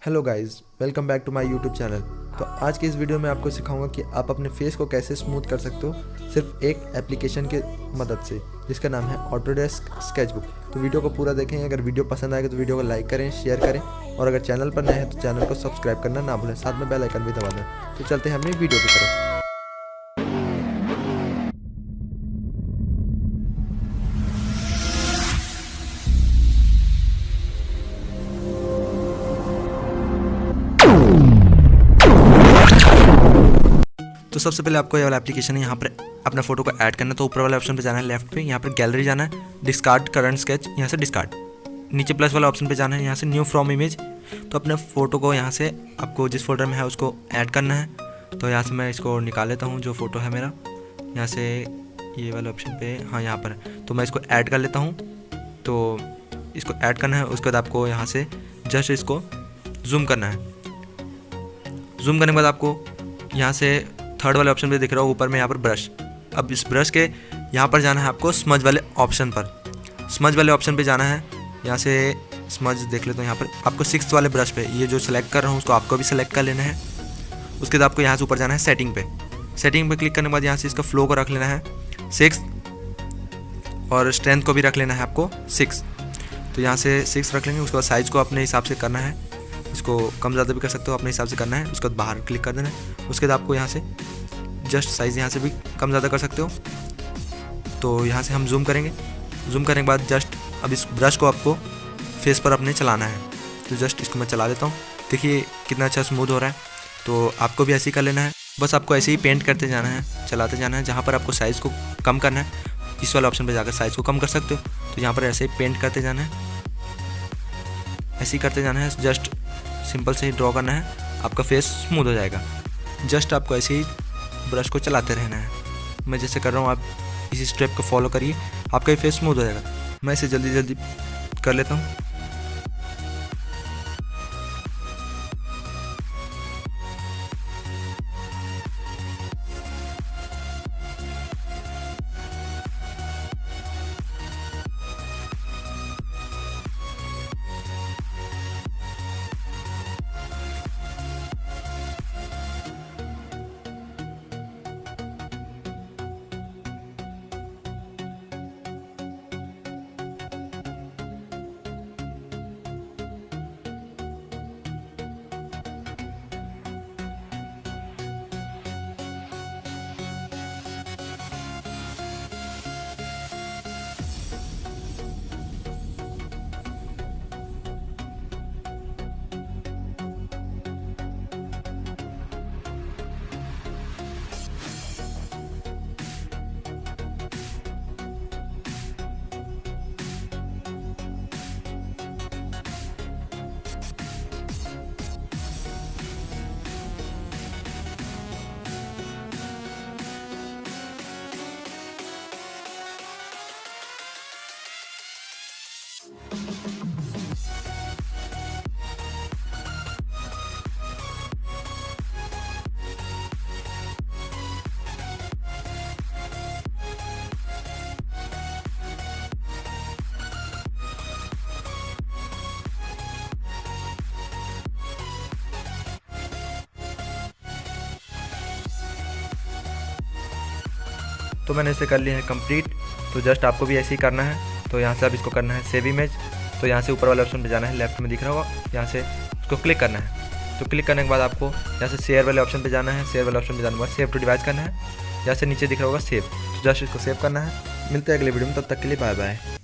Hello guys, welcome back to my YouTube channel. तो आज की इस वीडियो में आपको सिखाऊंगा कि आप अपने फेस को कैसे स्मूथ कर सकते हो सिर्फ एक एप्लीकेशन के मदद से, जिसका नाम है ऑटोडेस्क स्केचबुक। तो वीडियो को पूरा देखें। अगर वीडियो पसंद आएगा तो वीडियो को लाइक करें, शेयर करें और अगर चैनल पर नए हैं तो चैनल को सब्सक्राइब करना ना भूलें, साथ में बेल आइकन भी दबा दें। तो चलते हैं अपनी वीडियो की तरफ। तो सबसे पहले आपको ये वाला एप्लीकेशन है, यहाँ पर अपना फोटो को ऐड करना है। तो ऊपर वाले ऑप्शन पे जाना है, लेफ्ट पे, यहाँ पर गैलरी जाना है, डिस्कार्ड करंट स्केच, यहाँ से डिस्कार्ड। नीचे प्लस वाला ऑप्शन पे जाना है, यहाँ से न्यू फ्रॉम इमेज। तो अपने फ़ोटो को यहाँ से आपको जिस फोल्डर में है उसको ऐड करना है। तो यहाँ से मैं इसको निकाल लेता हूँ, जो फ़ोटो है मेरा, यहाँ से ये वाले ऑप्शन पे, हाँ यहाँ पर। तो मैं इसको ऐड कर लेता हूँ। तो इसको ऐड करना है, उसके बाद आपको यहाँ से जस्ट इसको जूम करना है। जूम करने के बाद आपको यहाँ से थर्ड वाले ऑप्शन पे दिख रहा हो ऊपर में, यहाँ पर ब्रश। अब इस ब्रश के यहाँ पर जाना है आपको स्मज वाले ऑप्शन पर। स्मज वाले ऑप्शन पे जाना है, यहाँ से स्मज देख लेते हो। यहाँ पर आपको 6th वाले ब्रश पे, ये जो सेलेक्ट कर रहा हूँ उसको आपको भी सेलेक्ट कर लेना है। उसके बाद आपको यहाँ से ऊपर जाना है सेटिंग पे। सेटिंग पे क्लिक करने के बाद यहाँ से इसका फ्लो को रख लेना है 6 और स्ट्रेंथ को भी रख लेना है आपको 6। तो यहाँ से 6 रख लेंगे। उसके बाद साइज़ को अपने हिसाब से करना है, इसको कम ज़्यादा भी कर सकते हो, अपने हिसाब से करना है। उसके बाद बाहर क्लिक कर देना है। उसके बाद आपको यहाँ से जस्ट साइज़ यहाँ से भी कम ज़्यादा कर सकते हो। तो यहाँ से हम जूम करेंगे। जूम करने के बाद जस्ट अब इस ब्रश को आपको फेस पर अपने चलाना है। तो जस्ट इसको मैं चला देता हूँ, देखिए कितना अच्छा स्मूथ हो रहा है। तो आपको भी ऐसे ही कर लेना है। बस आपको ऐसे ही पेंट करते जाना है, चलाते जाना है। जहाँ पर आपको साइज़ को कम करना है, इस वाले ऑप्शन पर जाकर साइज़ को कम कर सकते हो। तो यहाँ पर ऐसे ही पेंट करते जाना है, ऐसे ही करते जाना है। जस्ट सिंपल से ही ड्रॉ करना है, आपका फेस स्मूथ हो जाएगा। जस्ट आपको ऐसे ही ब्रश को चलाते रहना है। मैं जैसे कर रहा हूँ, आप इसी स्टेप को फॉलो करिए, आपका ही फेस स्मूथ हो जाएगा। मैं इसे जल्दी जल्दी कर लेता हूँ। तो मैंने इसे कर लिया है कंप्लीट। तो जस्ट आपको भी ऐसे ही करना है। तो यहाँ से अब इसको करना है सेव इमेज। तो यहाँ से ऊपर वाले ऑप्शन पे जाना है, लेफ्ट में दिख रहा होगा, यहाँ से इसको क्लिक करना है। तो क्लिक करने के बाद आपको यहाँ से शेयर वाले ऑप्शन पे जाना है। शेयर वाले ऑप्शन पे जाने के बाद सेव टू डिवाइस करना है। यहाँ से नीचे दिख रहा होगा सेव। तो जस्ट इसको सेव करना है। मिलते हैं अगले वीडियो में, तब तक के लिए बाय बाय।